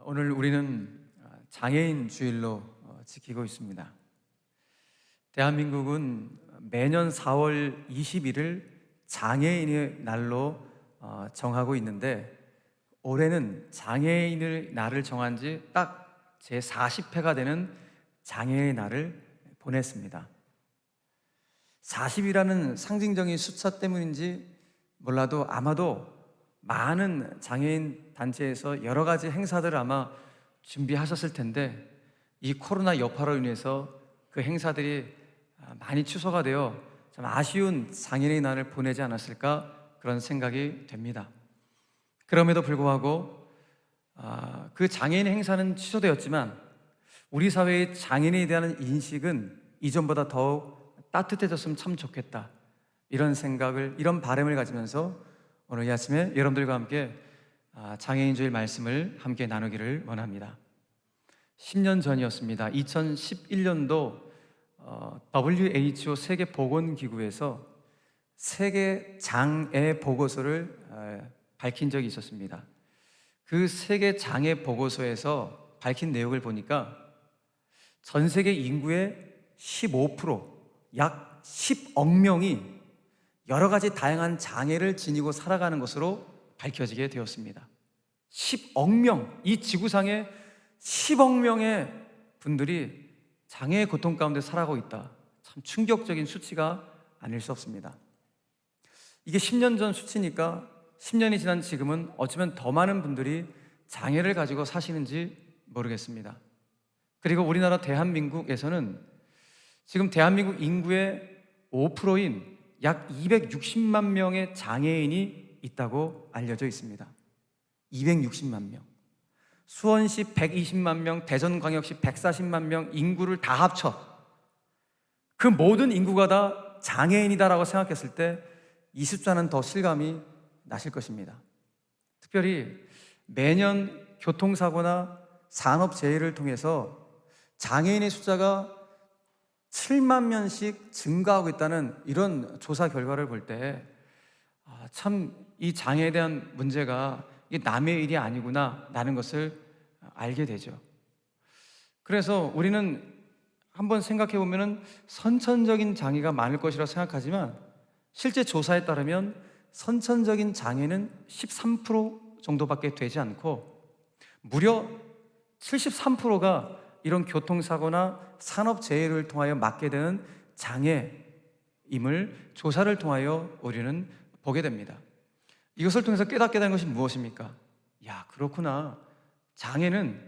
오늘 우리는 장애인 주일로 지키고 있습니다. 대한민국은 매년 4월 20일을 장애인의 날로 정하고 있는데, 올해는 장애인의 날을 정한 지 딱 제 40회가 되는 장애인 날을 보냈습니다. 40이라는 상징적인 숫자 때문인지 몰라도 아마도 많은 장애인 단체에서 여러 가지 행사들을 아마 준비하셨을 텐데, 이 코로나 여파로 인해서 그 행사들이 많이 취소가 되어 좀 아쉬운 장애인의 날을 보내지 않았을까, 그런 생각이 됩니다. 그럼에도 불구하고 그 장애인 행사는 취소되었지만 우리 사회의 장애인에 대한 인식은 이전보다 더욱 따뜻해졌으면 참 좋겠다, 이런 생각을, 이런 바람을 가지면서 오늘 이 아침에 여러분들과 함께 장애인주일 말씀을 함께 나누기를 원합니다. 10년 전이었습니다. 2011년도 WHO 세계보건기구에서 세계 장애 보고서를 밝힌 적이 있었습니다. 그 세계 장애 보고서에서 밝힌 내용을 보니까 전 세계 인구의 15%, 약 10억 명이 여러 가지 다양한 장애를 지니고 살아가는 것으로 밝혀지게 되었습니다. 10억 명, 이 지구상에 10억 명의 분들이 장애의 고통 가운데 살아가고 있다. 참 충격적인 수치가 아닐 수 없습니다. 이게 10년 전 수치니까 10년이 지난 지금은 어쩌면 더 많은 분들이 장애를 가지고 사시는지 모르겠습니다. 그리고 우리나라 대한민국에서는 지금 대한민국 인구의 5%인 약 260만 명의 장애인이 있다고 알려져 있습니다. 260만 명. 수원시 120만 명, 대전광역시 140만 명 인구를 다 합쳐 그 모든 인구가 다 장애인이다라고 생각했을 때 이 숫자는 더 실감이 나실 것입니다. 특별히 매년 교통사고나 산업재해를 통해서 장애인의 숫자가 7만 명씩 증가하고 있다는 이런 조사 결과를 볼 때 참 이 장애에 대한 문제가 이게 남의 일이 아니구나 라는 것을 알게 되죠. 그래서 우리는 한번 생각해 보면 선천적인 장애가 많을 것이라 생각하지만 실제 조사에 따르면 선천적인 장애는 13% 정도밖에 되지 않고 무려 73%가 이런 교통사고나 산업재해를 통하여 맞게 되는 장애임을 조사를 통하여 우리는 보게 됩니다. 이것을 통해서 깨닫게 되는 것이 무엇입니까? 야, 그렇구나. 장애는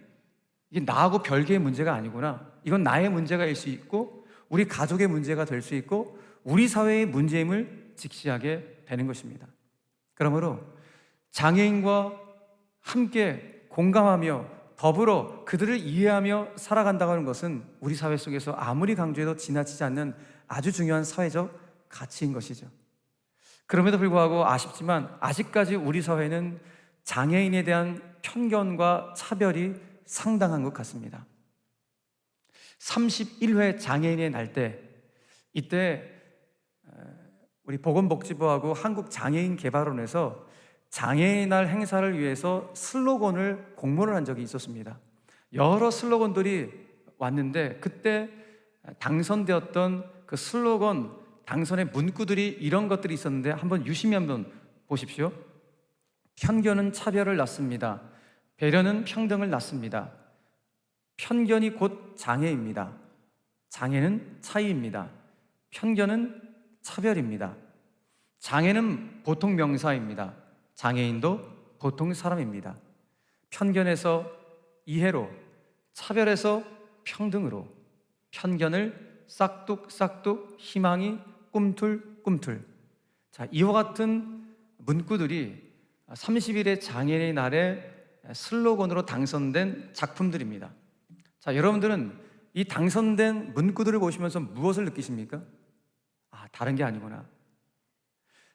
이게 나하고 별개의 문제가 아니구나. 이건 나의 문제가 일 수 있고 우리 가족의 문제가 될 수 있고 우리 사회의 문제임을 직시하게 되는 것입니다. 그러므로 장애인과 함께 공감하며 더불어 그들을 이해하며 살아간다고 하는 것은 우리 사회 속에서 아무리 강조해도 지나치지 않는 아주 중요한 사회적 가치인 것이죠. 그럼에도 불구하고 아쉽지만 아직까지 우리 사회는 장애인에 대한 편견과 차별이 상당한 것 같습니다. 31회 장애인의 날 때, 이때 우리 보건복지부하고 한국장애인개발원에서 장애인 날 행사를 위해서 슬로건을 공모를 한 적이 있었습니다. 여러 슬로건들이 왔는데 그때 당선되었던 그 슬로건 당선의 문구들이 이런 것들이 있었는데 한번 유심히 한번 보십시오. 편견은 차별을 낳습니다. 배려는 평등을 낳습니다. 편견이 곧 장애입니다. 장애는 차이입니다. 편견은 차별입니다. 장애는 보통 명사입니다. 장애인도 보통 사람입니다. 편견에서 이해로, 차별에서 평등으로, 편견을 싹둑싹둑, 희망이 꿈틀꿈틀. 자, 이와 같은 문구들이 30일의 장애인의 날에 슬로건으로 당선된 작품들입니다. 자, 여러분들은 이 당선된 문구들을 보시면서 무엇을 느끼십니까? 다른 게 아니구나.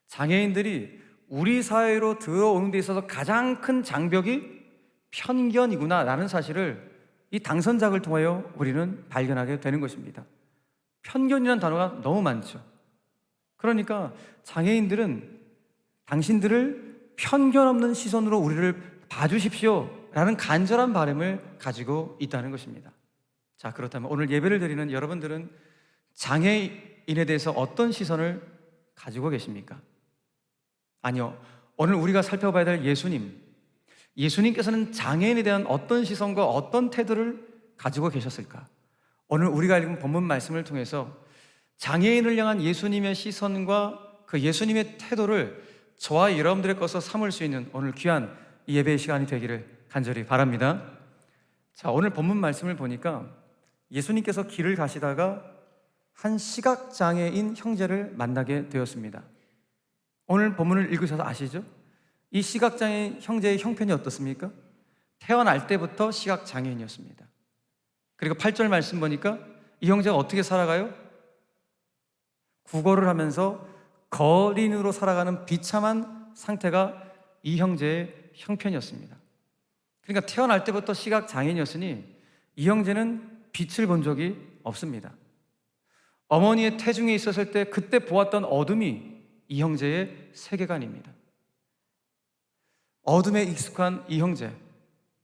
장애인들이 우리 사회로 들어오는 데 있어서 가장 큰 장벽이 편견이구나 라는 사실을 이 당선작을 통하여 우리는 발견하게 되는 것입니다. 편견이라는 단어가 너무 많죠. 그러니까 장애인들은 당신들을 편견 없는 시선으로 우리를 봐주십시오 라는 간절한 바람을 가지고 있다는 것입니다. 자, 그렇다면 오늘 예배를 드리는 여러분들은 장애인에 대해서 어떤 시선을 가지고 계십니까? 아니요, 오늘 우리가 살펴봐야 될 예수님께서는 장애인에 대한 어떤 시선과 어떤 태도를 가지고 계셨을까? 오늘 우리가 읽은 본문 말씀을 통해서 장애인을 향한 예수님의 시선과 그 예수님의 태도를 저와 여러분들의 것으로 삼을 수 있는 오늘 귀한 이 예배의 시간이 되기를 간절히 바랍니다. 자, 오늘 본문 말씀을 보니까 예수님께서 길을 가시다가 한 시각장애인 형제를 만나게 되었습니다. 오늘 본문을 읽으셔서 아시죠? 이 시각장애인 형제의 형편이 어떻습니까? 태어날 때부터 시각장애인이었습니다. 그리고 8절 말씀 보니까 이 형제가 어떻게 살아가요? 구걸을 하면서 거린으로 살아가는 비참한 상태가 이 형제의 형편이었습니다. 그러니까 태어날 때부터 시각장애인이었으니 이 형제는 빛을 본 적이 없습니다. 어머니의 태중에 있었을 때 그때 보았던 어둠이 이 형제의 세계관입니다. 어둠에 익숙한 이 형제.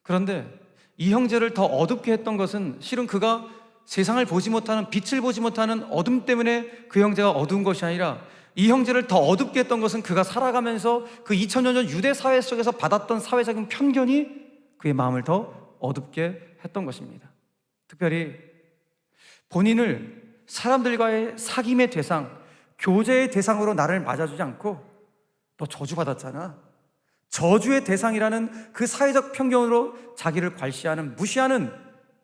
그런데 이 형제를 더 어둡게 했던 것은 실은 그가 세상을 보지 못하는, 빛을 보지 못하는 어둠 때문에 그 형제가 어두운 것이 아니라 이 형제를 더 어둡게 했던 것은 그가 살아가면서 그 2000년 전 유대 사회 속에서 받았던 사회적인 편견이 그의 마음을 더 어둡게 했던 것입니다. 특별히 본인을 사람들과의 사귐의 대상, 교제의 대상으로 나를 맞아주지 않고 너 저주받았잖아, 저주의 대상이라는 그 사회적 편견으로 자기를 괄시하는, 무시하는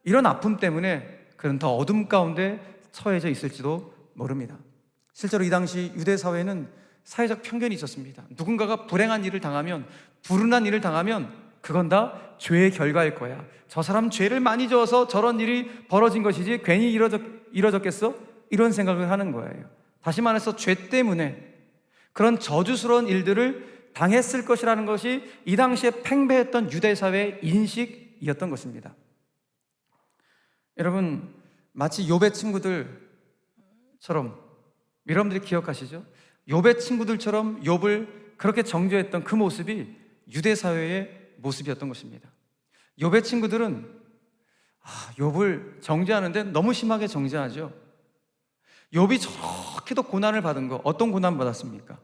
이런 아픔 때문에 그는 더 어둠 가운데 처해져 있을지도 모릅니다. 실제로 이 당시 유대 사회에는 사회적 편견이 있었습니다. 누군가가 불행한 일을 당하면, 불운한 일을 당하면 그건 다 죄의 결과일 거야. 저 사람 죄를 많이 지어서 저런 일이 벌어진 것이지 괜히 이뤄졌겠어? 이런 생각을 하는 거예요. 다시 말해서 죄 때문에 그런 저주스러운 일들을 당했을 것이라는 것이 이 당시에 팽배했던 유대 사회의 인식이었던 것입니다. 여러분, 마치 욥의 친구들처럼, 여러분들이 기억하시죠? 욥의 친구들처럼 욥을 그렇게 정죄했던 그 모습이 유대 사회의 모습이었던 것입니다. 욥의 친구들은 욥을 정죄하는데 너무 심하게 정죄하죠. 욥이 저렇게도 고난을 받은 거, 어떤 고난 받았습니까?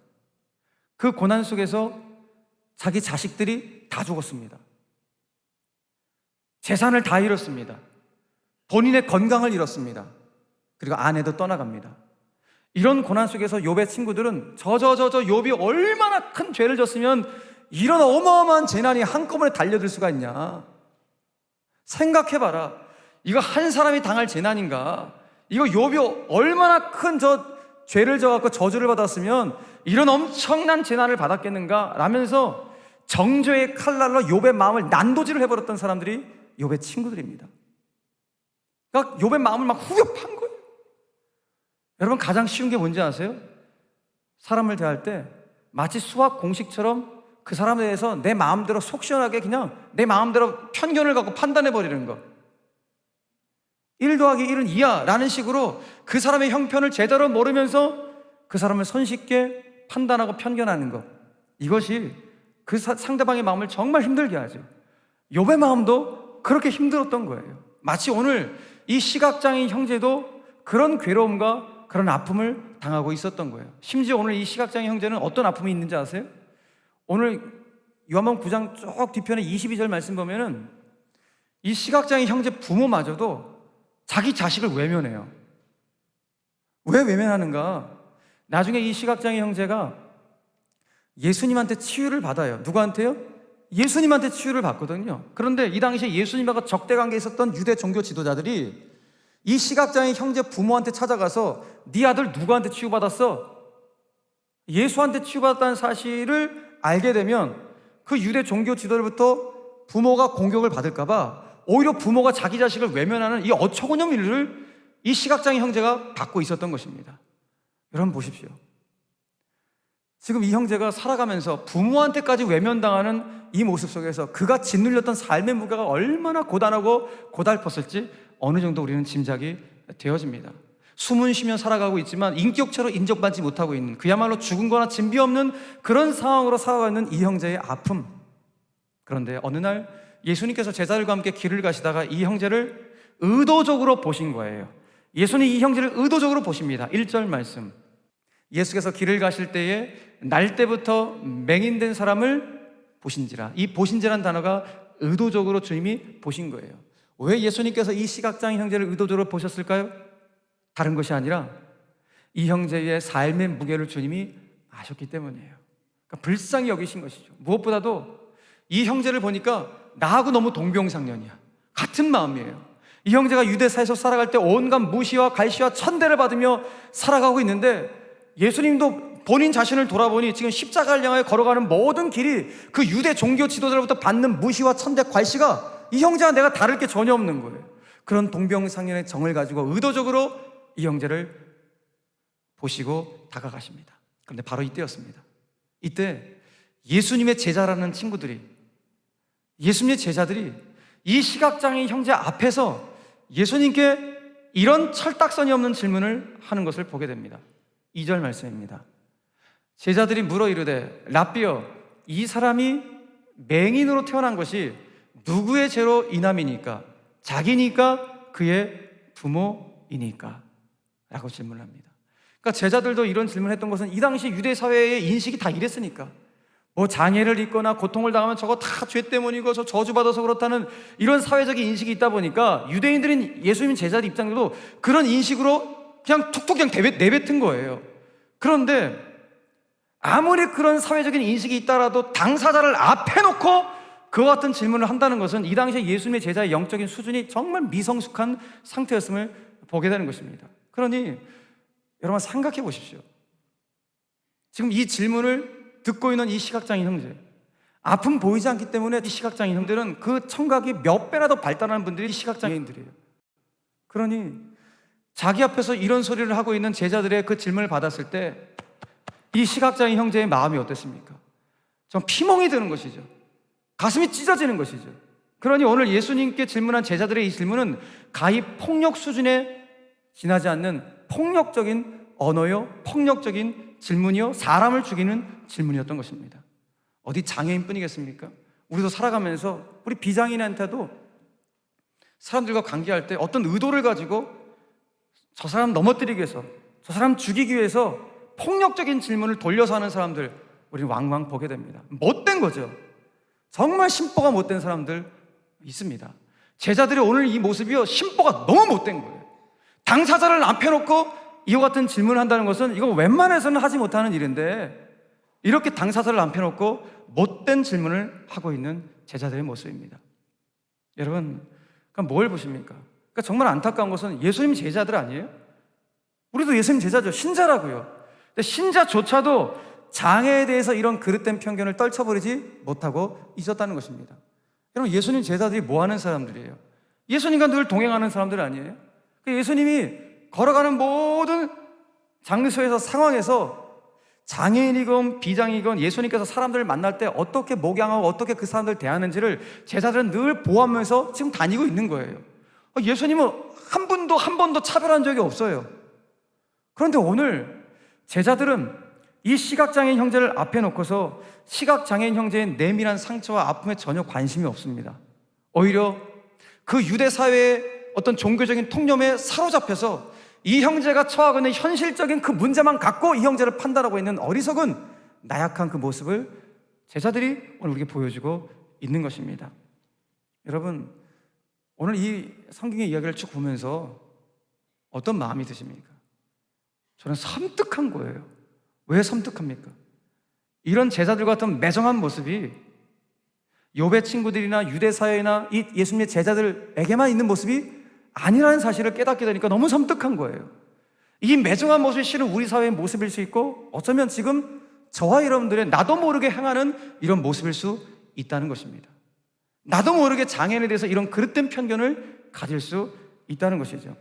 그 고난 속에서 자기 자식들이 다 죽었습니다. 재산을 다 잃었습니다. 본인의 건강을 잃었습니다. 그리고 아내도 떠나갑니다. 이런 고난 속에서 욥의 친구들은 욥이 얼마나 큰 죄를 졌으면 이런 어마어마한 재난이 한꺼번에 달려들 수가 있냐, 생각해봐라. 이거 한 사람이 당할 재난인가? 이거 욥이 얼마나 큰 죄를 져갖고 저주를 받았으면 이런 엄청난 재난을 받았겠는가? 라면서 정죄의 칼날로 욥의 마음을 난도질을 해버렸던 사람들이 욥의 친구들입니다. 그러니까 욥의 마음을 막 후벼판 거예요. 여러분, 가장 쉬운 게 뭔지 아세요? 사람을 대할 때 마치 수학 공식처럼 그 사람에 대해서 내 마음대로 속 시원하게 그냥 내 마음대로 편견을 갖고 판단해버리는 거. 1 더하기 1은 2야 라는 식으로 그 사람의 형편을 제대로 모르면서 그 사람을 손쉽게 판단하고 편견하는 것, 이것이 그 상대방의 마음을 정말 힘들게 하죠. 욥의 마음도 그렇게 힘들었던 거예요. 마치 오늘 이 시각장애인 형제도 그런 괴로움과 그런 아픔을 당하고 있었던 거예요. 심지어 오늘 이 시각장애인 형제는 어떤 아픔이 있는지 아세요? 오늘 요한복음 9장 쭉 뒤편에 22절 말씀 보면은 이 시각장애인 형제 부모마저도 자기 자식을 외면해요. 왜 외면하는가? 나중에 이 시각장애인 형제가 예수님한테 치유를 받아요. 누구한테요? 예수님한테 치유를 받거든요. 그런데 이 당시에 예수님하고 적대관계에 있었던 유대 종교 지도자들이 이 시각장애인 형제 부모한테 찾아가서 네 아들 누구한테 치유받았어? 예수한테 치유받았다는 사실을 알게 되면 그 유대 종교 지도자로부터 부모가 공격을 받을까봐 오히려 부모가 자기 자식을 외면하는 이 어처구니없는 일을 이 시각장애인 형제가 받고 있었던 것입니다. 여러분 보십시오. 지금 이 형제가 살아가면서 부모한테까지 외면당하는 이 모습 속에서 그가 짓눌렸던 삶의 무게가 얼마나 고단하고 고달팠을지 어느 정도 우리는 짐작이 되어집니다. 숨은 쉬며 살아가고 있지만 인격체로 인정받지 못하고 있는, 그야말로 죽은 거나 진비 없는 그런 상황으로 살아가고 있는 이 형제의 아픔. 그런데 어느 날 예수님께서 제자들과 함께 길을 가시다가 이 형제를 의도적으로 보신 거예요. 예수님 이 형제를 의도적으로 보십니다. 1절 말씀, 예수께서 길을 가실 때에 날 때부터 맹인된 사람을 보신지라. 이 보신지라는 단어가 의도적으로 주님이 보신 거예요. 왜 예수님께서 이 시각장애 형제를 의도적으로 보셨을까요? 다른 것이 아니라 이 형제의 삶의 무게를 주님이 아셨기 때문이에요. 그러니까 불쌍히 여기신 것이죠. 무엇보다도 이 형제를 보니까 나하고 너무 동병상련이야. 같은 마음이에요. 이 형제가 유대사에서 살아갈 때 온갖 무시와 갈시와 천대를 받으며 살아가고 있는데, 예수님도 본인 자신을 돌아보니 지금 십자가를 향하여 걸어가는 모든 길이 그 유대 종교 지도자로부터 받는 무시와 천대, 관시가 이 형제와 내가 다를 게 전혀 없는 거예요. 그런 동병상련의 정을 가지고 의도적으로 이 형제를 보시고 다가가십니다. 그런데 바로 이때였습니다. 이때 예수님의 제자라는 친구들이, 예수님의 제자들이 이 시각장애 형제 앞에서 예수님께 이런 철딱선이 없는 질문을 하는 것을 보게 됩니다. 2절 말씀입니다. 제자들이 물어 이르되 랍비여, 이 사람이 맹인으로 태어난 것이 누구의 죄로 인함이니까? 자기니까 그의 부모이니까? 라고 질문합니다. 그러니까 제자들도 이런 질문을 했던 것은 이 당시 유대 사회의 인식이 다 이랬으니까, 뭐 장애를 입거나 고통을 당하면 저거 다 죄 때문이고 저 저주받아서 그렇다는 이런 사회적인 인식이 있다 보니까 유대인들인 예수님 제자들 입장에도 그런 인식으로 그냥 툭툭 그냥 내뱉은 거예요. 그런데 아무리 그런 사회적인 인식이 있다라도 당사자를 앞에 놓고 그와 같은 질문을 한다는 것은 이 당시에 예수님의 제자의 영적인 수준이 정말 미성숙한 상태였음을 보게 되는 것입니다. 그러니 여러분 생각해 보십시오. 지금 이 질문을 듣고 있는 이 시각장애 형제, 아픔 보이지 않기 때문에 이 시각장애 형들은 그 청각이 몇 배나 더 발달하는 분들이 시각장애인들이에요. 그러니 자기 앞에서 이런 소리를 하고 있는 제자들의 그 질문을 받았을 때 이 시각장애 형제의 마음이 어땠습니까? 좀 피멍이 드는 것이죠. 가슴이 찢어지는 것이죠. 그러니 오늘 예수님께 질문한 제자들의 이 질문은 가히 폭력 수준에 지나지 않는 폭력적인 언어요, 폭력적인 질문이요, 사람을 죽이는 질문이었던 것입니다. 어디 장애인뿐이겠습니까? 우리도 살아가면서 우리 비장애인한테도 사람들과 관계할 때 어떤 의도를 가지고 저 사람 넘어뜨리기 위해서, 저 사람 죽이기 위해서 폭력적인 질문을 돌려서 하는 사람들, 우리는 왕왕 보게 됩니다. 못된 거죠. 정말 심보가 못된 사람들 있습니다. 제자들의 오늘 이 모습이요, 심보가 너무 못된 거예요. 당사자를 앞에 놓고 이와 같은 질문을 한다는 것은 이거 웬만해서는 하지 못하는 일인데, 이렇게 당사자를 앞에 놓고 못된 질문을 하고 있는 제자들의 모습입니다. 여러분, 그러니까 뭘 보십니까? 그러니까 정말 안타까운 것은 예수님 제자들 아니에요? 우리도 예수님 제자죠. 신자라고요. 근데 신자조차도 장애에 대해서 이런 그릇된 편견을 떨쳐버리지 못하고 있었다는 것입니다. 여러분, 예수님 제자들이 뭐 하는 사람들이에요? 예수님과 늘 동행하는 사람들 아니에요? 예수님이 걸어가는 모든 장소에서, 상황에서 장애인이건 비장이건 예수님께서 사람들을 만날 때 어떻게 목양하고 어떻게 그 사람들을 대하는지를 제자들은 늘 보아하면서 지금 다니고 있는 거예요. 예수님은 한 번도 차별한 적이 없어요. 그런데 오늘 제자들은 이 시각장애인 형제를 앞에 놓고서 시각장애인 형제의 내밀한 상처와 아픔에 전혀 관심이 없습니다. 오히려 그 유대 사회의 어떤 종교적인 통념에 사로잡혀서 이 형제가 처하고 있는 현실적인 그 문제만 갖고 이 형제를 판단하고 있는 어리석은 나약한 그 모습을 제자들이 오늘 우리에게 보여주고 있는 것입니다. 여러분, 오늘 이 성경의 이야기를 쭉 보면서 어떤 마음이 드십니까? 저는 섬뜩한 거예요. 왜 섬뜩합니까? 이런 제자들 같은 매정한 모습이 욥의 친구들이나 유대 사회나 이 예수님의 제자들에게만 있는 모습이 아니라는 사실을 깨닫게 되니까 너무 섬뜩한 거예요. 이 매정한 모습이 실은 우리 사회의 모습일 수 있고, 어쩌면 지금 저와 여러분들의 나도 모르게 행하는 이런 모습일 수 있다는 것입니다. 나도 모르게 장애인에 대해서 이런 그릇된 편견을 가질 수 있다는 것이죠.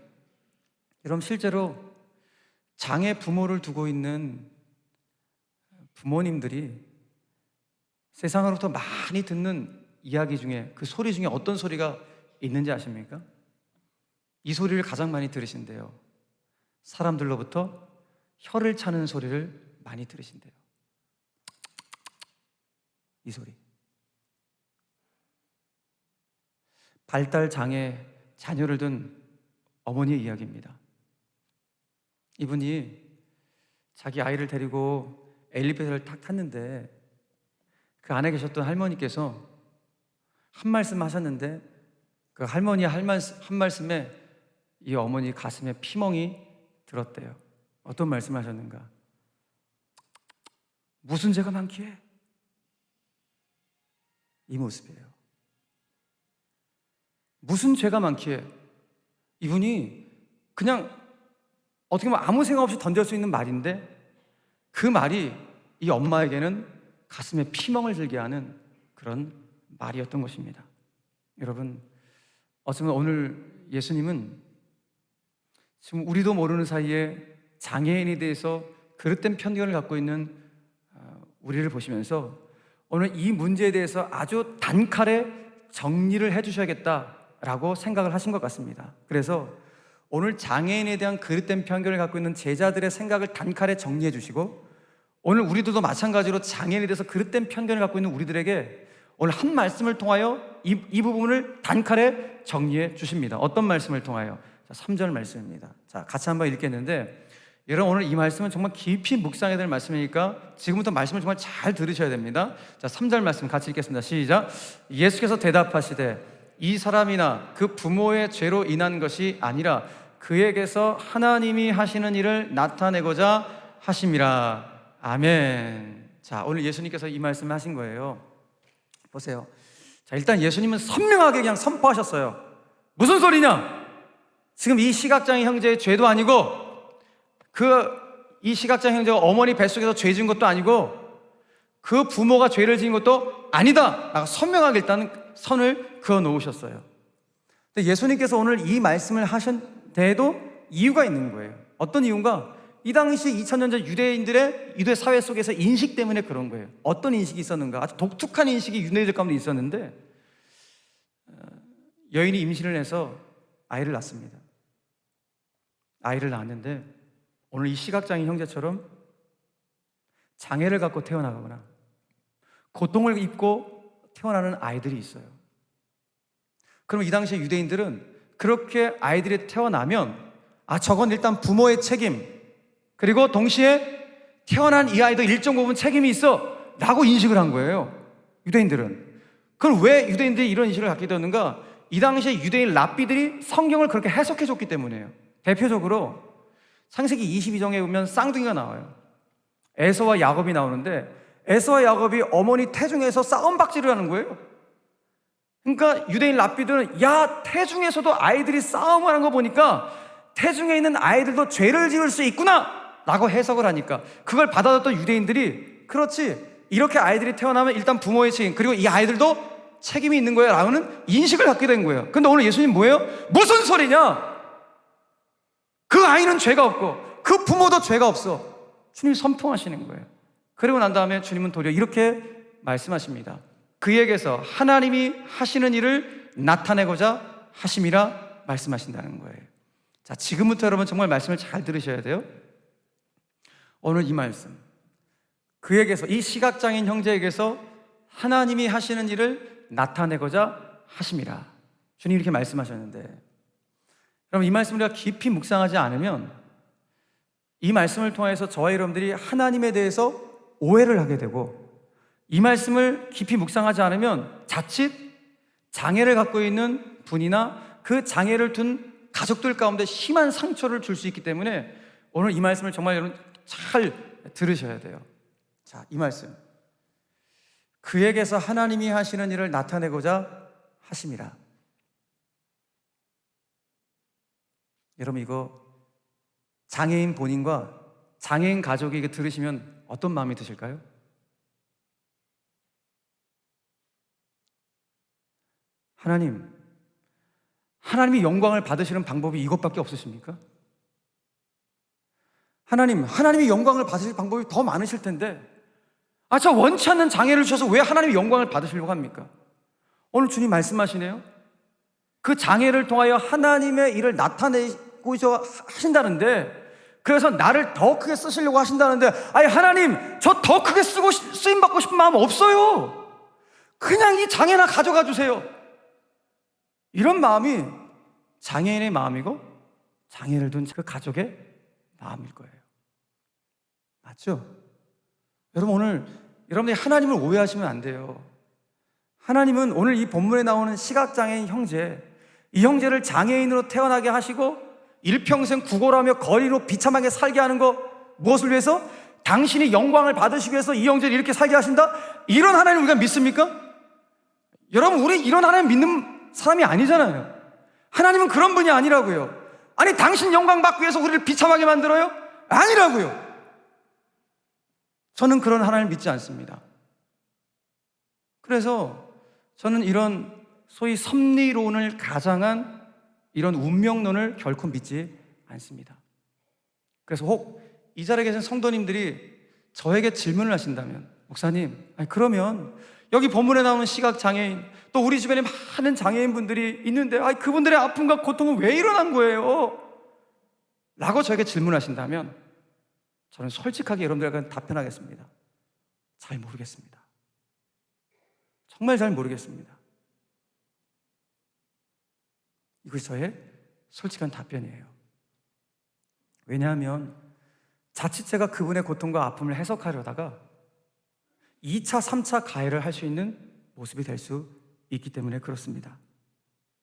여러분, 실제로 장애 부모를 두고 있는 부모님들이 세상으로부터 많이 듣는 이야기 중에, 그 소리 중에 어떤 소리가 있는지 아십니까? 이 소리를 가장 많이 들으신대요. 사람들로부터 혀를 차는 소리를 많이 들으신대요. 이 소리. 발달 장애 자녀를 둔 어머니의 이야기입니다. 이분이 자기 아이를 데리고 엘리베이터를 탁 탔는데 그 안에 계셨던 할머니께서 한 말씀 하셨는데 그 할머니의 한 말씀에 이 어머니 가슴에 피멍이 들었대요. 어떤 말씀을 하셨는가? 무슨 죄가 많기에? 이 모습이에요. 무슨 죄가 많기에? 이분이 그냥 어떻게 보면 아무 생각 없이 던질 수 있는 말인데 그 말이 이 엄마에게는 가슴에 피멍을 들게 하는 그런 말이었던 것입니다. 여러분, 어쩌면 오늘 예수님은 지금 우리도 모르는 사이에 장애인에 대해서 그릇된 편견을 갖고 있는 우리를 보시면서 오늘 이 문제에 대해서 아주 단칼에 정리를 해주셔야겠다라고 생각을 하신 것 같습니다. 그래서 오늘 장애인에 대한 그릇된 편견을 갖고 있는 제자들의 생각을 단칼에 정리해 주시고 오늘 우리들도 마찬가지로 장애인에 대해서 그릇된 편견을 갖고 있는 우리들에게 오늘 한 말씀을 통하여 이 부분을 단칼에 정리해 주십니다. 어떤 말씀을 통하여? 자, 3절 말씀입니다. 자, 같이 한번 읽겠는데 여러분, 오늘 이 말씀은 정말 깊이 묵상해야 될 말씀이니까 지금부터 말씀을 정말 잘 들으셔야 됩니다. 자, 3절 말씀 같이 읽겠습니다. 시작. 예수께서 대답하시되 이 사람이나 그 부모의 죄로 인한 것이 아니라 그에게서 하나님이 하시는 일을 나타내고자 하심이라. 아멘. 자, 오늘 예수님께서 이 말씀을 하신 거예요. 보세요. 자, 일단 예수님은 선명하게 그냥 선포하셨어요. 무슨 소리냐? 지금 이 시각장애 형제의 죄도 아니고 이 시각장애 형제가 어머니 뱃속에서 죄 지은 것도 아니고 그 부모가 죄를 지은 것도 아니다 라고 선명하게 일단 선을 그어 놓으셨어요. 근데 예수님께서 오늘 이 말씀을 하신 데에도 이유가 있는 거예요. 어떤 이유인가? 이 당시 2000년 전 유대인들의 유대 사회 속에서 인식 때문에 그런 거예요. 어떤 인식이 있었는가? 아주 독특한 인식이 유대인들 가운데 있었는데 여인이 임신을 해서 아이를 낳습니다. 아이를 낳았는데 오늘 이 시각장애 형제처럼 장애를 갖고 태어나거나 고통을 입고 태어나는 아이들이 있어요. 그럼 이 당시 유대인들은 그렇게 아이들이 태어나면 저건 일단 부모의 책임, 그리고 동시에 태어난 이 아이도 일정 부분 책임이 있어 라고 인식을 한 거예요, 유대인들은. 그럼 왜 유대인들이 이런 인식을 갖게 되었는가? 이 당시에 유대인 랍비들이 성경을 그렇게 해석해 줬기 때문이에요. 대표적으로 창세기 22장에 보면 쌍둥이가 나와요. 에서와 야곱이 나오는데 에서와 야곱이 어머니 태중에서 싸움박질을 하는 거예요. 그러니까 유대인 랍비들은 야, 태중에서도 아이들이 싸움을 하는 거 보니까 태중에 있는 아이들도 죄를 지을 수 있구나 라고 해석을 하니까 그걸 받아들였던 유대인들이 그렇지, 이렇게 아이들이 태어나면 일단 부모의 책임, 그리고 이 아이들도 책임이 있는 거야 라는 인식을 갖게 된 거예요. 근데 오늘 예수님 뭐예요? 무슨 소리냐? 그 아이는 죄가 없고 그 부모도 죄가 없어. 주님이 선포하시는 거예요. 그리고 난 다음에 주님은 도리어 이렇게 말씀하십니다. 그에게서 하나님이 하시는 일을 나타내고자 하심이라 말씀하신다는 거예요. 자, 지금부터 여러분 정말 말씀을 잘 들으셔야 돼요. 오늘 이 말씀, 그에게서, 이 시각장애인 형제에게서 하나님이 하시는 일을 나타내고자 하심이라 주님이 이렇게 말씀하셨는데, 여러분 이 말씀을 우리가 깊이 묵상하지 않으면 이 말씀을 통해서 저와 여러분들이 하나님에 대해서 오해를 하게 되고, 이 말씀을 깊이 묵상하지 않으면 자칫 장애를 갖고 있는 분이나 그 장애를 둔 가족들 가운데 심한 상처를 줄 수 있기 때문에 오늘 이 말씀을 정말 여러분 잘 들으셔야 돼요. 자, 이 말씀, 그에게서 하나님이 하시는 일을 나타내고자 하심이라. 여러분 이거 장애인 본인과 장애인 가족이 이거 들으시면 어떤 마음이 드실까요? 하나님이 영광을 받으시는 방법이 이것밖에 없으십니까? 하나님이 영광을 받으실 방법이 더 많으실 텐데 저 원치 않는 장애를 주셔서 왜 하나님이 영광을 받으시려고 합니까? 오늘 주님 말씀하시네요. 그 장애를 통하여 하나님의 일을 나타내고 하신다는데, 그래서 나를 더 크게 쓰시려고 하신다는데, 하나님, 저 더 크게 쓰임받고 싶은 마음 없어요. 그냥 이 장애나 가져가 주세요. 이런 마음이 장애인의 마음이고 장애를 둔 그 가족의 마음일 거예요. 맞죠? 여러분, 오늘 여러분들이 하나님을 오해하시면 안 돼요. 하나님은 오늘 이 본문에 나오는 시각장애인 형제, 이 형제를 장애인으로 태어나게 하시고 일평생 구걸하며 거리로 비참하게 살게 하는 거, 무엇을 위해서? 당신이 영광을 받으시기 위해서 이 형제를 이렇게 살게 하신다? 이런 하나님 우리가 믿습니까? 여러분, 우리 이런 하나님 믿는 사람이 아니잖아요. 하나님은 그런 분이 아니라고요. 아니, 당신 영광 받기 위해서 우리를 비참하게 만들어요? 아니라고요. 저는 그런 하나님을 믿지 않습니다. 그래서 저는 이런 소위 섭리론을 가장한 이런 운명론을 결코 믿지 않습니다. 그래서 혹 이 자리에 계신 성도님들이 저에게 질문을 하신다면, 목사님, 아니 그러면 여기 본문에 나오는 시각장애인, 또 우리 주변에 많은 장애인분들이 있는데 아니 그분들의 아픔과 고통은 왜 일어난 거예요? 라고 저에게 질문하신다면 저는 솔직하게 여러분들에게 답변하겠습니다. 잘 모르겠습니다. 정말 잘 모르겠습니다. 이것이 저의 솔직한 답변이에요. 왜냐하면 자칫 제가 그분의 고통과 아픔을 해석하려다가 2차, 3차 가해를 할 수 있는 모습이 될 수 있기 때문에 그렇습니다.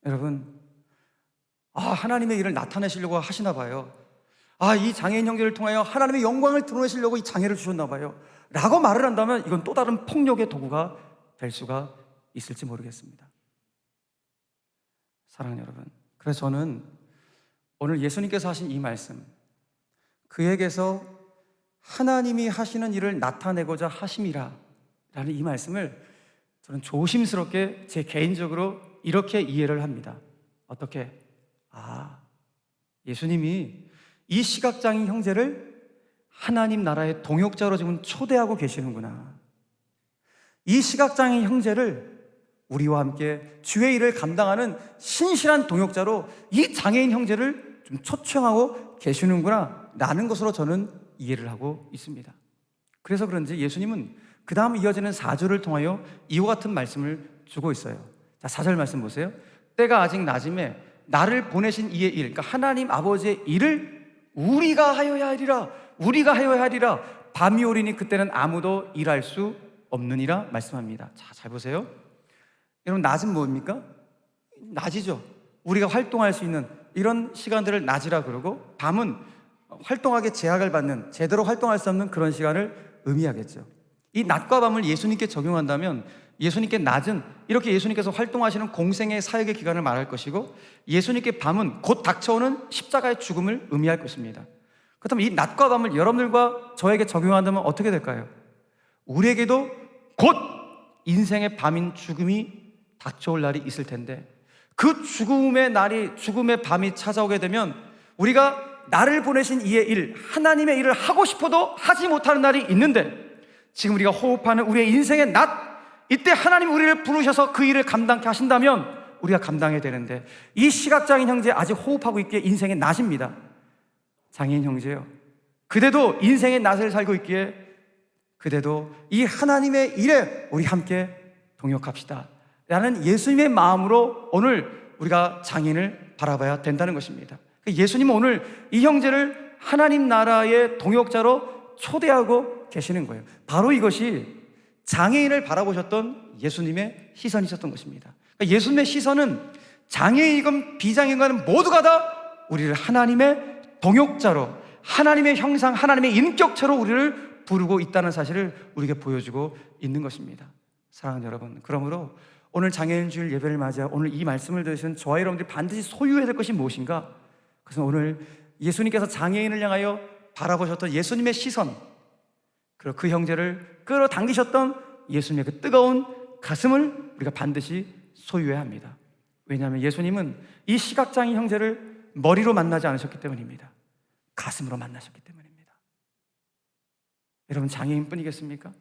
여러분, 하나님의 일을 나타내시려고 하시나 봐요. 이 장애인 형제를 통하여 하나님의 영광을 드러내시려고 이 장애를 주셨나 봐요 라고 말을 한다면 이건 또 다른 폭력의 도구가 될 수가 있을지 모르겠습니다. 사랑하는 여러분, 그래서 저는 오늘 예수님께서 하신 이 말씀, 그에게서 하나님이 하시는 일을 나타내고자 하심이라 라는 이 말씀을 저는 조심스럽게 제 개인적으로 이렇게 이해를 합니다. 어떻게? 예수님이 이 시각장애인 형제를 하나님 나라의 동역자로 지금 초대하고 계시는구나. 이 시각장애인 형제를 우리와 함께 주의 일을 감당하는 신실한 동역자로 이 장애인 형제를 좀 초청하고 계시는구나 라는 것으로 저는 이해를 하고 있습니다. 그래서 그런지 예수님은 그 다음 이어지는 4절을 통하여 이와 같은 말씀을 주고 있어요. 자, 4절 말씀 보세요. 때가 아직 낮음에 나를 보내신 이의 일, 그러니까 하나님 아버지의 일을 우리가 하여야 하리라, 우리가 하여야 하리라. 밤이 오리니 그때는 아무도 일할 수 없느니라 말씀합니다. 자, 잘 보세요. 여러분, 낮은 뭡니까? 낮이죠. 우리가 활동할 수 있는 이런 시간들을 낮이라 그러고, 밤은 활동하게 제약을 받는, 제대로 활동할 수 없는 그런 시간을 의미하겠죠. 이 낮과 밤을 예수님께 적용한다면 예수님께 낮은, 이렇게 예수님께서 활동하시는 공생의 사역의 기간을 말할 것이고, 예수님께 밤은 곧 닥쳐오는 십자가의 죽음을 의미할 것입니다. 그렇다면 이 낮과 밤을 여러분들과 저에게 적용한다면 어떻게 될까요? 우리에게도 곧 인생의 밤인 죽음이 닥쳐올 날이 있을 텐데, 그 죽음의 날이, 죽음의 밤이 찾아오게 되면 우리가 나를 보내신 이의 일, 하나님의 일을 하고 싶어도 하지 못하는 날이 있는데, 지금 우리가 호흡하는 우리의 인생의 낮, 이때 하나님 우리를 부르셔서 그 일을 감당케 하신다면 우리가 감당해야 되는데, 이 시각장애인 형제 아직 호흡하고 있기에 인생의 낮입니다. 장애인 형제요, 그대도 인생의 낮을 살고 있기에 그대도 이 하나님의 일에 우리 함께 동역합시다 라는 예수님의 마음으로 오늘 우리가 장애인을 바라봐야 된다는 것입니다. 예수님은 오늘 이 형제를 하나님 나라의 동역자로 초대하고 계시는 거예요. 바로 이것이 장애인을 바라보셨던 예수님의 시선이셨던 것입니다. 그러니까 예수님의 시선은 장애인이건 비장애인건 모두가 다 우리를 하나님의 동역자로, 하나님의 형상, 하나님의 인격체로 우리를 부르고 있다는 사실을 우리에게 보여주고 있는 것입니다. 사랑하는 여러분, 그러므로 오늘 장애인 주일 예배를 맞아 오늘 이 말씀을 들으신 저와 여러분들이 반드시 소유해야 될 것이 무엇인가? 그래서 오늘 예수님께서 장애인을 향하여 바라보셨던 예수님의 시선, 그리고 그 형제를 끌어당기셨던 예수님의 그 뜨거운 가슴을 우리가 반드시 소유해야 합니다. 왜냐하면 예수님은 이 시각장애인 형제를 머리로 만나지 않으셨기 때문입니다. 가슴으로 만나셨기 때문입니다. 여러분, 장애인뿐이겠습니까?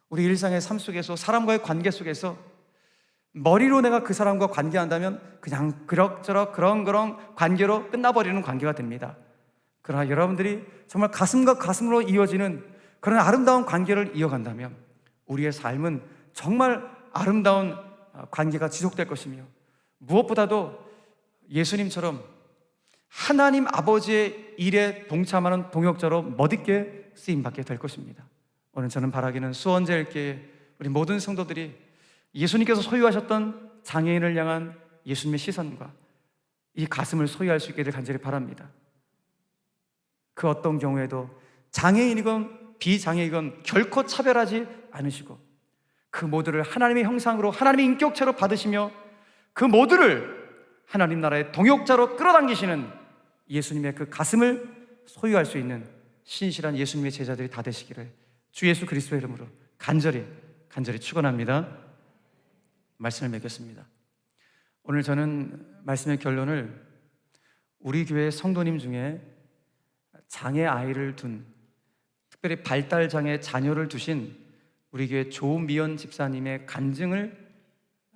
우리 일상의 삶 속에서, 사람과의 관계 속에서 머리로 내가 그 사람과 관계한다면 그냥 그럭저럭 그런 관계로 끝나버리는 관계가 됩니다. 그러나 여러분들이 정말 가슴과 가슴으로 이어지는 그런 아름다운 관계를 이어간다면 우리의 삶은 정말 아름다운 관계가 지속될 것이며, 무엇보다도 예수님처럼 하나님 아버지의 일에 동참하는 동역자로 멋있게 쓰임받게 될 것입니다. 오늘 저는 바라기는 수원제일교회 우리 모든 성도들이 예수님께서 소유하셨던 장애인을 향한 예수님의 시선과 이 가슴을 소유할 수 있기를 간절히 바랍니다. 그 어떤 경우에도 장애인이건 비장애이건 결코 차별하지 않으시고 그 모두를 하나님의 형상으로 하나님의 인격체로 받으시며 그 모두를 하나님 나라의 동역자로 끌어당기시는 예수님의 그 가슴을 소유할 수 있는 신실한 예수님의 제자들이 다 되시기를 주 예수 그리스도의 이름으로 간절히 축원합니다. 말씀을 맺겠습니다. 오늘 저는 말씀의 결론을 우리 교회 성도님 중에 장애 아이를 둔, 특별히 발달장애 자녀를 두신 우리 교회 조미연 집사님의 간증을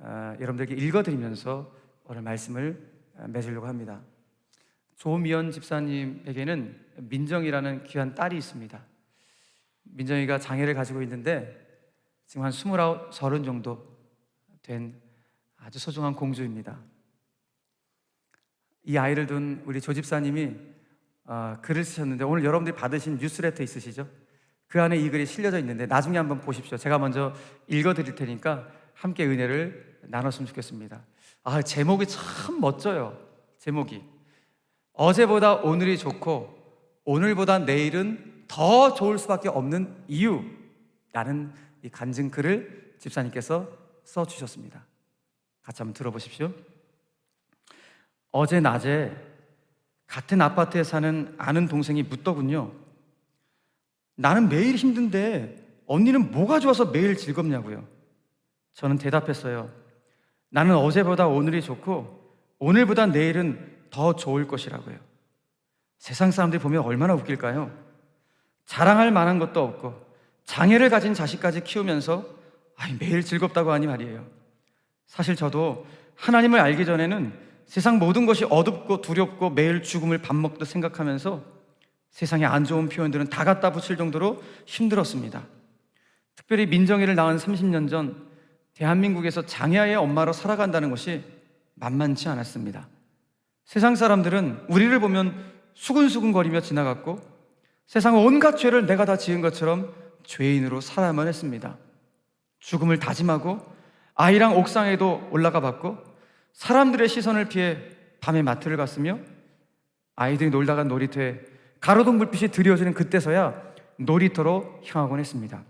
여러분들에게 읽어드리면서 오늘 말씀을 맺으려고 합니다. 조미연 집사님에게는 민정이라는 귀한 딸이 있습니다. 민정이가 장애를 가지고 있는데 지금 한 29, 30 정도 된 아주 소중한 공주입니다. 이 아이를 둔 우리 조 집사님이 글을 쓰셨는데 오늘 여러분들이 받으신 뉴스레터 있으시죠? 그 안에 이 글이 실려져 있는데 나중에 한번 보십시오. 제가 먼저 읽어드릴 테니까 함께 은혜를 나눴으면 좋겠습니다. 제목이 참 멋져요. 제목이 어제보다 오늘이 좋고 오늘보다 내일은 더 좋을 수밖에 없는 이유라는 이 간증 글을 집사님께서 써주셨습니다. 같이 한번 들어보십시오. 어제 낮에 같은 아파트에 사는 아는 동생이 묻더군요. 나는 매일 힘든데 언니는 뭐가 좋아서 매일 즐겁냐고요. 저는 대답했어요. 나는 어제보다 오늘이 좋고 오늘보다 내일은 더 좋을 것이라고요. 세상 사람들이 보면 얼마나 웃길까요? 자랑할 만한 것도 없고 장애를 가진 자식까지 키우면서 매일 즐겁다고 하니 말이에요. 사실 저도 하나님을 알기 전에는 세상 모든 것이 어둡고 두렵고 매일 죽음을 밥 먹듯 생각하면서 세상에 안 좋은 표현들은 다 갖다 붙일 정도로 힘들었습니다. 특별히 민정이를 낳은 30년 전 대한민국에서 장애아의 엄마로 살아간다는 것이 만만치 않았습니다. 세상 사람들은 우리를 보면 수근수근거리며 지나갔고 세상 온갖 죄를 내가 다 지은 것처럼 죄인으로 살아야만 했습니다. 죽음을 다짐하고 아이랑 옥상에도 올라가 봤고 사람들의 시선을 피해 밤에 마트를 갔으며 아이들이 놀다간 놀이터에 가로등 불빛이 드리워지는 그때서야 놀이터로 향하곤 했습니다.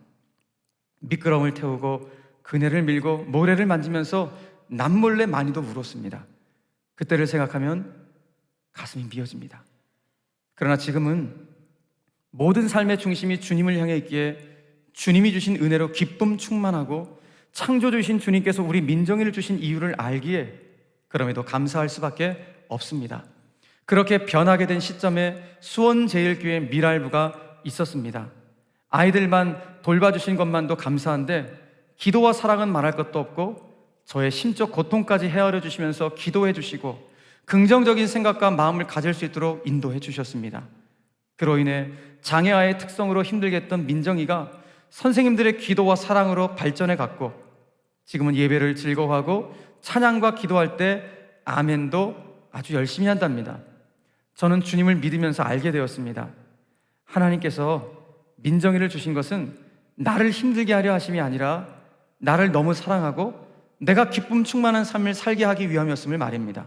미끄럼을 태우고 그네를 밀고 모래를 만지면서 남몰래 많이도 울었습니다. 그때를 생각하면 가슴이 미어집니다. 그러나 지금은 모든 삶의 중심이 주님을 향해 있기에 주님이 주신 은혜로 기쁨 충만하고 창조주이신 주님께서 우리 민정이를 주신 이유를 알기에 그럼에도 감사할 수밖에 없습니다. 그렇게 변하게 된 시점에 수원제일교회 미랄부가 있었습니다. 아이들만 돌봐주신 것만도 감사한데 기도와 사랑은 말할 것도 없고 저의 심적 고통까지 헤아려 주시면서 기도해 주시고 긍정적인 생각과 마음을 가질 수 있도록 인도해 주셨습니다. 그로 인해 장애아의 특성으로 힘들게 했던 민정이가 선생님들의 기도와 사랑으로 발전해 갔고 지금은 예배를 즐거워하고 찬양과 기도할 때 아멘도 아주 열심히 한답니다. 저는 주님을 믿으면서 알게 되었습니다. 하나님께서 민정이를 주신 것은 나를 힘들게 하려 하심이 아니라 나를 너무 사랑하고 내가 기쁨 충만한 삶을 살게 하기 위함이었음을 말입니다.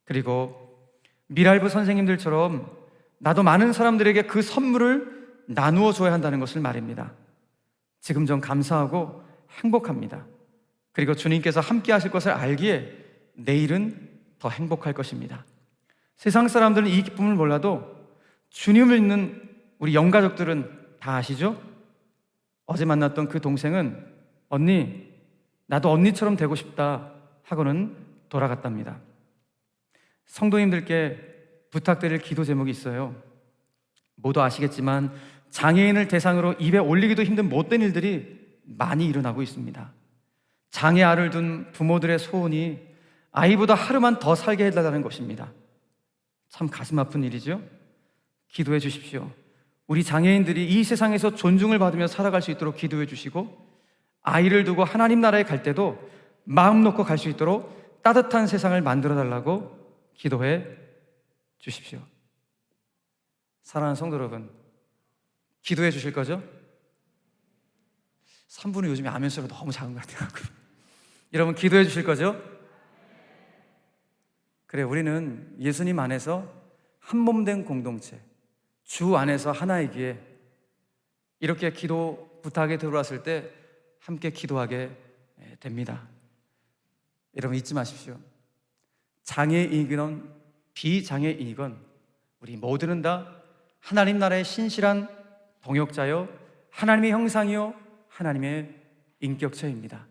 그리고 미랄부 선생님들처럼 나도 많은 사람들에게 그 선물을 나누어 줘야 한다는 것을 말입니다. 지금 전 감사하고 행복합니다. 그리고 주님께서 함께 하실 것을 알기에 내일은 더 행복할 것입니다. 세상 사람들은 이 기쁨을 몰라도 주님을 믿는 우리 영가족들은 다 아시죠? 어제 만났던 그 동생은 언니, 나도 언니처럼 되고 싶다 하고는 돌아갔답니다. 성도님들께 부탁드릴 기도 제목이 있어요. 모두 아시겠지만 장애인을 대상으로 입에 올리기도 힘든 못된 일들이 많이 일어나고 있습니다. 장애아를 둔 부모들의 소원이 아이보다 하루만 더 살게 해달라는 것입니다. 참 가슴 아픈 일이죠? 기도해 주십시오. 우리 장애인들이 이 세상에서 존중을 받으며 살아갈 수 있도록 기도해 주시고 아이를 두고 하나님 나라에 갈 때도 마음 놓고 갈 수 있도록 따뜻한 세상을 만들어 달라고 기도해 주십시오. 사랑하는 성도 여러분, 기도해 주실 거죠? 3분은 요즘에 아멘 소리가 너무 작은 것 같아요. 여러분 기도해 주실 거죠? 그래, 우리는 예수님 안에서 한 몸 된 공동체, 주 안에서 하나이기에 이렇게 기도 부탁에 들어왔을 때 함께 기도하게 됩니다. 여러분 잊지 마십시오. 장애인이건 비장애인이건 우리 모두는 다 하나님 나라의 신실한 동역자요, 하나님의 형상이요, 하나님의 인격체입니다.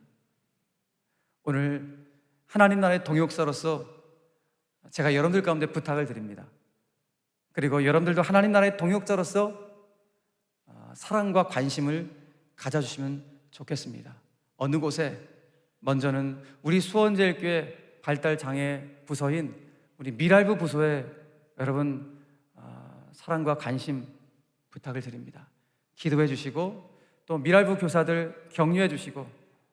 오늘 하나님 나라의 동역자로서 제가 여러분들 가운데 부탁을 드립니다. 그리고 여러분들도 하나님 나라의 동역자로서 사랑과 관심을 가져주시면 좋겠습니다. 어느 곳에 먼저는 우리 수원제일교회 발달장애 부서인 우리 미랄부 부서에 여러분 사랑과 관심 부탁을 드립니다. 기도해 주시고 또 미랄부 교사들 격려해 주시고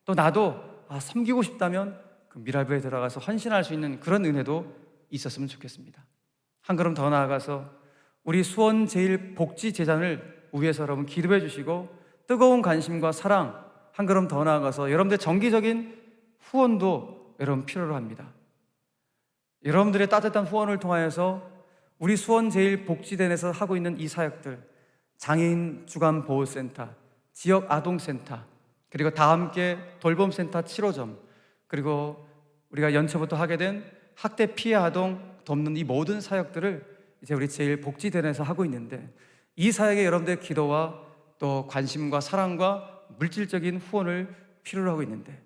또 나도 섬기고 싶다면 그 미랄부에 들어가서 헌신할 수 있는 그런 은혜도 있었으면 좋겠습니다. 한 걸음 더 나아가서 우리 수원제일복지재단을 위해서 여러분 기도해 주시고 뜨거운 관심과 사랑 한 걸음 더 나아가서 여러분들의 정기적인 후원도 여러분 필요로 합니다. 여러분들의 따뜻한 후원을 통하여서 우리 수원제일복지단에서 하고 있는 이 사역들, 장애인 주간보호센터, 지역 아동센터, 그리고 다함께 돌봄센터 7호점, 그리고 우리가 연초부터 하게 된 학대 피해 아동 돕는 이 모든 사역들을 이제 우리 제일복지단에서 하고 있는데 이 사역에 여러분들의 기도와 또 관심과 사랑과 물질적인 후원을 필요로 하고 있는데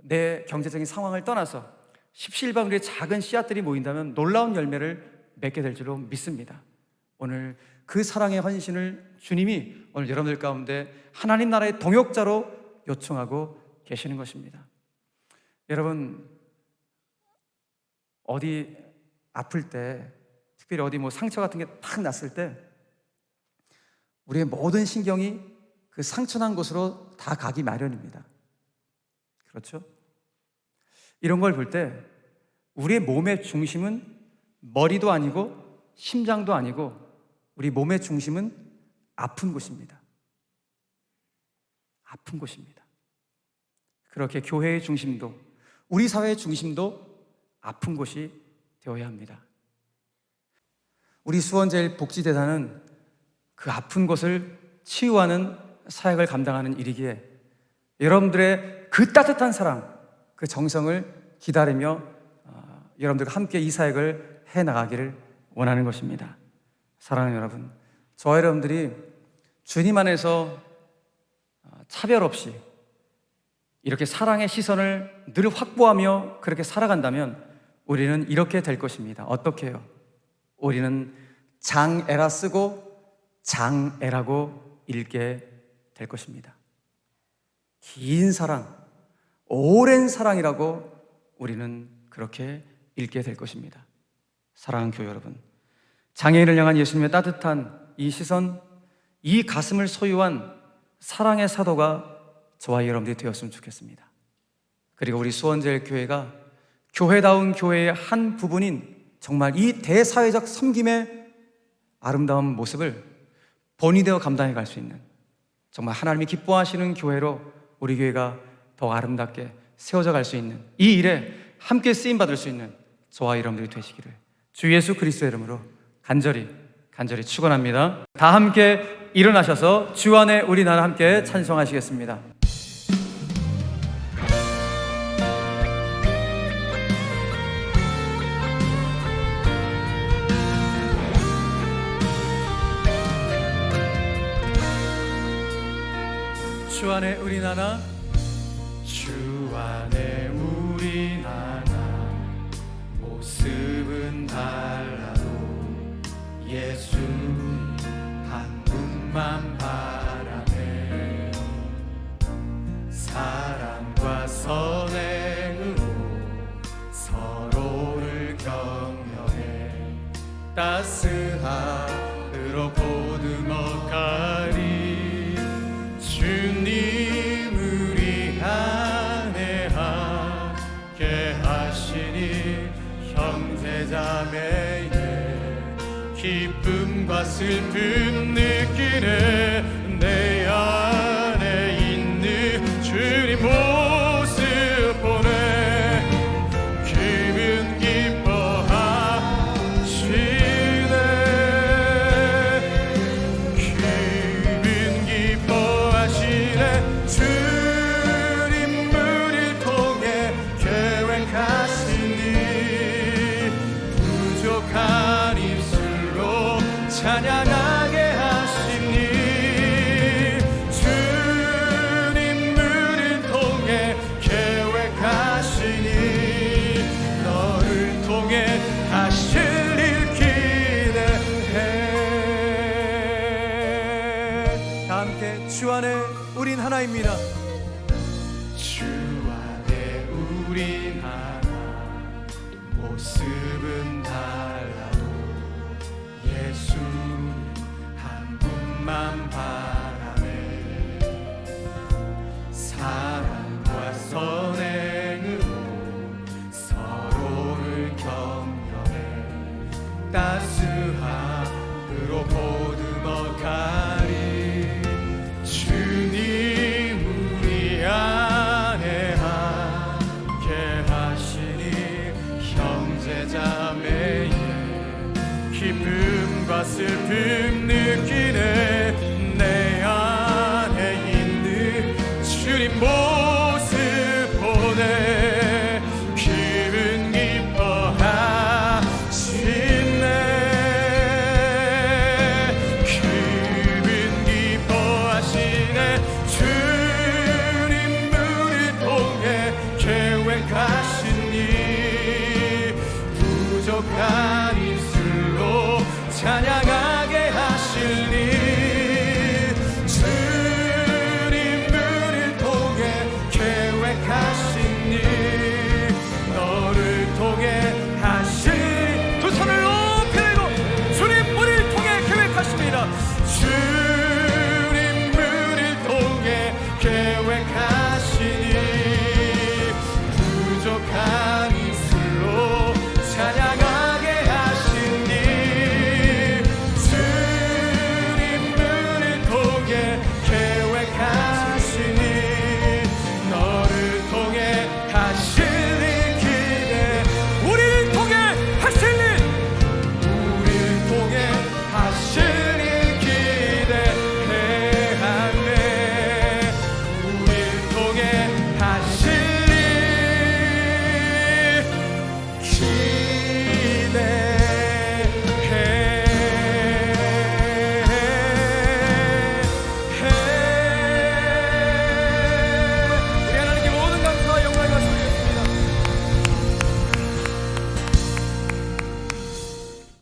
내 경제적인 상황을 떠나서 십시일반으로의 작은 씨앗들이 모인다면 놀라운 열매를 맺게 될 줄로 믿습니다. 오늘 그 사랑의 헌신을 주님이 오늘 여러분들 가운데 하나님 나라의 동역자로 요청하고 계시는 것입니다. 여러분 어디 아플 때, 특별히 어디 상처 같은 게 탁 났을 때 우리의 모든 신경이 그 상처난 곳으로 다 가기 마련입니다. 그렇죠? 이런 걸 볼 때 우리의 몸의 중심은 머리도 아니고 심장도 아니고 우리 몸의 중심은 아픈 곳입니다. 아픈 곳입니다. 그렇게 교회의 중심도 우리 사회의 중심도 아픈 곳이 되어야 합니다. 우리 수원제일복지재단은 그 아픈 곳을 치유하는 사역을 감당하는 일이기에 여러분들의 그 따뜻한 사랑, 그 정성을 기다리며 여러분들과 함께 이 사역을 해나가기를 원하는 것입니다. 사랑하는 여러분, 저와 여러분들이 주님 안에서 차별 없이 이렇게 사랑의 시선을 늘 확보하며 그렇게 살아간다면 우리는 이렇게 될 것입니다. 어떻게 해요? 우리는 장애라 쓰고 장애라고 읽게 될 것입니다. 긴 사랑, 오랜 사랑이라고 우리는 그렇게 읽게 될 것입니다. 사랑하는 교회 여러분, 장애인을 향한 예수님의 따뜻한 이 시선, 이 가슴을 소유한 사랑의 사도가 저와 여러분들이 되었으면 좋겠습니다. 그리고 우리 수원제일교회가 교회다운 교회의 한 부분인 정말 이 대사회적 섬김의 아름다운 모습을 본이 되어 감당해 갈 수 있는 정말 하나님이 기뻐하시는 교회로 우리 교회가 더 아름답게 세워져 갈 수 있는 이 일에 함께 쓰임받을 수 있는 저와 여러분들이 되시기를 주 예수 그리스도의 이름으로 간절히 축원합니다. 다 함께 일어나셔서 주 안에 우리 나라 함께 찬송하시겠습니다. 주 안에 우리 나라, 주 안에 우리 나라, 모습은 달라도 예수 한 분만 바라네. 사랑과 선행으로 서로를 격려해 따스함으로 보듬어가리. 주님 우리 안에 함께하시네. 형제자매의 기쁨과 슬픔 느끼네. 내 안에 있는 주님 모습 보네. 기분 기뻐하시네. 기분 기뻐하시네. 주님 우리를 통해 계획하시니 부족한 입술로 찬양하게 하시니. 주님 우리를 통해 계획하시니 너를 통해 하실 일 기대해. 다 함께 주 안에 우린 하나입니다. 주 안에 우린 하나. 모습은 달라도 예수 한 분만 바라네. 사랑과 선행으로 서로를 격려해. 따스함으로 보듬어가리. 주님 우리 안에 함께 하시니 형제자매의 기쁨과 슬픔 느끼네. 내 안에 있는 주님 모습 보네. 기분 기뻐하시네. 기분 기뻐하시네. 주님 우리 통해 계획하시니 부족한 입술로 찬양